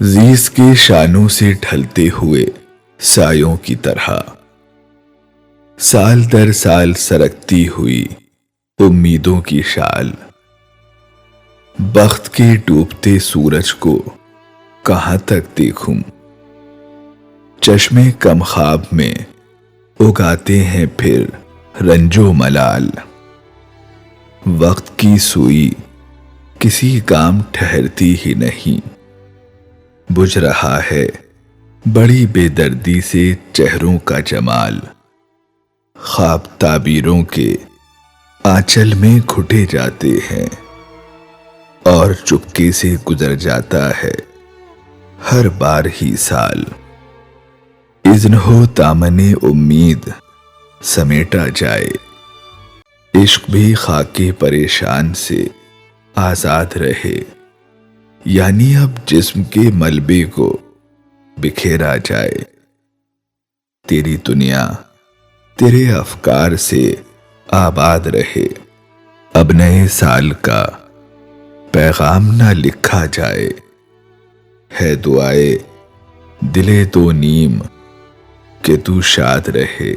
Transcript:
زیز کے شانوں سے ڈھلتے ہوئے سایوں کی طرح، سال در سال سرکتی ہوئی امیدوں کی شال، بخت کے ڈوبتے سورج کو کہاں تک دیکھوں، چشمے کم خواب میں اگاتے ہیں پھر رنج و ملال، وقت کی سوئی کسی کام ٹھہرتی ہی نہیں، بجھ رہا ہے بڑی بے دردی سے چہروں کا جمال، خواب تعبیروں کے آنچل میں گھٹے جاتے ہیں اور چپکے سے گزر جاتا ہے ہر بار ہی سال، اذن ہو دامن امید سمیٹا جائے، عشق بھی خاک پریشان سے آزاد رہے، یعنی اب جسم کے ملبے کو بکھیرا جائے، تیری دنیا تیرے افکار سے آباد رہے، اب نئے سال کا پیغام نہ لکھا جائے، ہے دعائے دلے دو نیم کہ تو شاد رہے۔